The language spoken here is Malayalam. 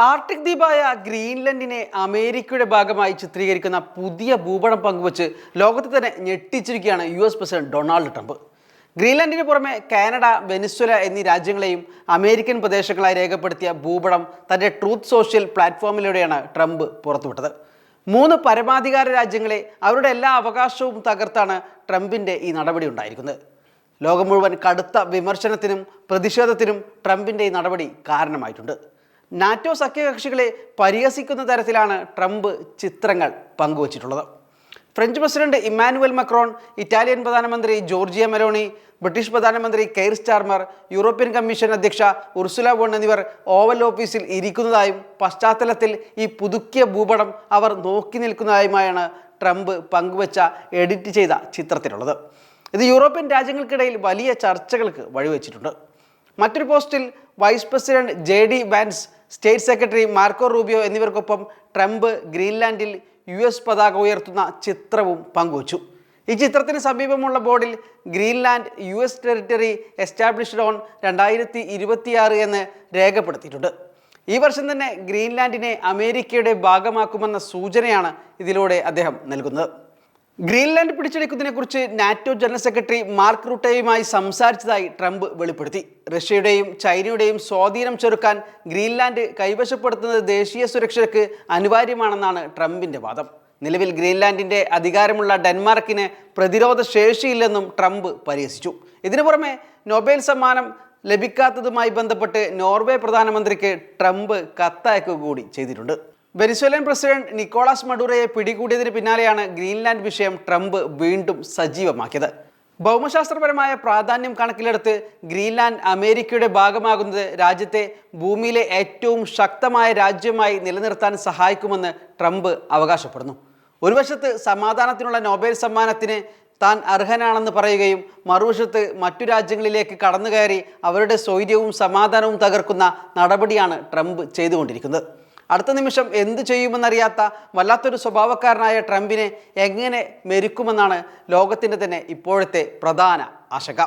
ആർട്ടിക് ദ്വീപായ ഗ്രീൻലൻഡിനെ അമേരിക്കയുടെ ഭാഗമായി ചിത്രീകരിക്കുന്ന പുതിയ ഭൂപടം പങ്കുവച്ച് ലോകത്തെ തന്നെ ഞെട്ടിച്ചിരിക്കുകയാണ് US പ്രസിഡന്റ് ഡൊണാൾഡ് ട്രംപ്. ഗ്രീൻലൻഡിന് പുറമെ കാനഡ, വെനിസ്വേല എന്നീ രാജ്യങ്ങളെയും അമേരിക്കൻ പ്രദേശങ്ങളായി രേഖപ്പെടുത്തിയ ഭൂപടം തൻ്റെ ട്രൂത്ത് സോഷ്യൽ പ്ലാറ്റ്ഫോമിലൂടെയാണ് ട്രംപ് പുറത്തുവിട്ടത്. 3 പരമാധികാര രാജ്യങ്ങളെ അവരുടെ എല്ലാ അവകാശവും തകർത്താണ് ട്രംപിൻ്റെ ഈ നടപടി ഉണ്ടായിരിക്കുന്നത്. ലോകം മുഴുവൻ കടുത്ത വിമർശനത്തിനും പ്രതിഷേധത്തിനും ട്രംപിൻ്റെ ഈ നടപടി കാരണമായിട്ടുണ്ട്. നാറ്റോ സഖ്യകക്ഷികളെ പരിഹസിക്കുന്ന തരത്തിലാണ് ട്രംപ് ചിത്രങ്ങൾ പങ്കുവച്ചിട്ടുള്ളത്. French president Emmanuel Macron, Italian പ്രധാനമന്ത്രി ജോർജിയ മെലോണി, ബ്രിട്ടീഷ് പ്രധാനമന്ത്രി കെയർ സ്റ്റാർമർ, യൂറോപ്യൻ കമ്മീഷൻ അധ്യക്ഷ ഉർസുല വോൺ എന്നിവർ ഓവൽ ഓഫീസിൽ ഇരിക്കുന്നതായും പശ്ചാത്തലത്തിൽ ഈ പുതുക്കിയ ഭൂപടം അവർ നോക്കി നിൽക്കുന്നതായുമായാണ് ട്രംപ് പങ്കുവച്ച എഡിറ്റ് ചെയ്ത ചിത്രത്തിലുള്ളത്. ഇത് യൂറോപ്യൻ രാജ്യങ്ങൾക്കിടയിൽ വലിയ ചർച്ചകൾക്ക് വഴിവെച്ചിട്ടുണ്ട്. മറ്റൊരു പോസ്റ്റിൽ vice president JD Vance, state secretary Marco Rubio എന്നിവർക്കൊപ്പം ട്രംപ് ഗ്രീൻലാൻഡിൽ US പതാക ഉയർത്തുന്ന ചിത്രവും പങ്കുവച്ചു. ഈ ചിത്രത്തിന് സമീപമുള്ള ബോർഡിൽ Greenland US territory established on 2026 എന്ന് രേഖപ്പെടുത്തിയിട്ടുണ്ട്. ഈ വർഷം തന്നെ ഗ്രീൻലാൻഡിനെ അമേരിക്കയുടെ ഭാഗമാക്കുമെന്ന സൂചനയാണ് ഇതിലൂടെ അദ്ദേഹം നൽകുന്നത്. ഗ്രീൻലാൻഡ് പിടിച്ചെടുക്കുന്നതിനെക്കുറിച്ച് നാറ്റോ ജനറൽ സെക്രട്ടറി മാർക്ക് റൂട്ടെയുമായി സംസാരിച്ചതായി ട്രംപ് വെളിപ്പെടുത്തി. റഷ്യയുടെയും ചൈനയുടെയും സ്വാധീനം ചെറുക്കാൻ ഗ്രീൻലാൻഡ് കൈവശപ്പെടുത്തുന്നത് ദേശീയ സുരക്ഷയ്ക്ക് അനിവാര്യമാണെന്നാണ് ട്രംപിൻ്റെ വാദം. നിലവിൽ ഗ്രീൻലാൻഡിൻ്റെ അധികാരമുള്ള ഡെൻമാർക്കിന് പ്രതിരോധ ശേഷിയില്ലെന്നും ട്രംപ് പരിഹസിച്ചു. ഇതിനു പുറമെ നൊബേൽ സമ്മാനം ലഭിക്കാത്തതുമായി ബന്ധപ്പെട്ട് നോർവേ പ്രധാനമന്ത്രിക്ക് ട്രംപ് കത്തയക്കുക കൂടി ചെയ്തിട്ടുണ്ട്. വെനിസ്വേലൻ പ്രസിഡന്റ് നിക്കോളാസ് മഡുറോയെ പിടികൂടിയതിന് പിന്നാലെയാണ് ഗ്രീൻലാൻഡ് വിഷയം ട്രംപ് വീണ്ടും സജീവമാക്കിയത്. ഭൗമശാസ്ത്രപരമായ പ്രാധാന്യം കണക്കിലെടുത്ത് ഗ്രീൻലാൻഡ് അമേരിക്കയുടെ ഭാഗമാകുന്നത് രാജ്യത്തെ ഭൂമിയിലെ ഏറ്റവും ശക്തമായ രാജ്യമായി നിലനിർത്താൻ സഹായിക്കുമെന്ന് ട്രംപ് അവകാശപ്പെടുന്നു. ഒരു വശത്ത് സമാധാനത്തിനുള്ള നൊബേൽ സമ്മാനത്തിന് താൻ അർഹനാണെന്ന് പറയുകയും മറുവശത്ത് മറ്റു രാജ്യങ്ങളിലേക്ക് കടന്നു കയറി അവരുടെ സ്വൈര്യവും സമാധാനവും തകർക്കുന്ന നടപടിയാണ് ട്രംപ് ചെയ്തുകൊണ്ടിരിക്കുന്നത്. അടുത്ത നിമിഷം എന്തു ചെയ്യുമെന്നറിയാത്ത വല്ലാത്തൊരു സ്വഭാവക്കാരനായ ട്രംപിനെ എങ്ങനെ മെരുക്കുമെന്നാണ് ലോകത്തിൻ്റെ തന്നെ ഇപ്പോഴത്തെ പ്രധാന ആശങ്ക.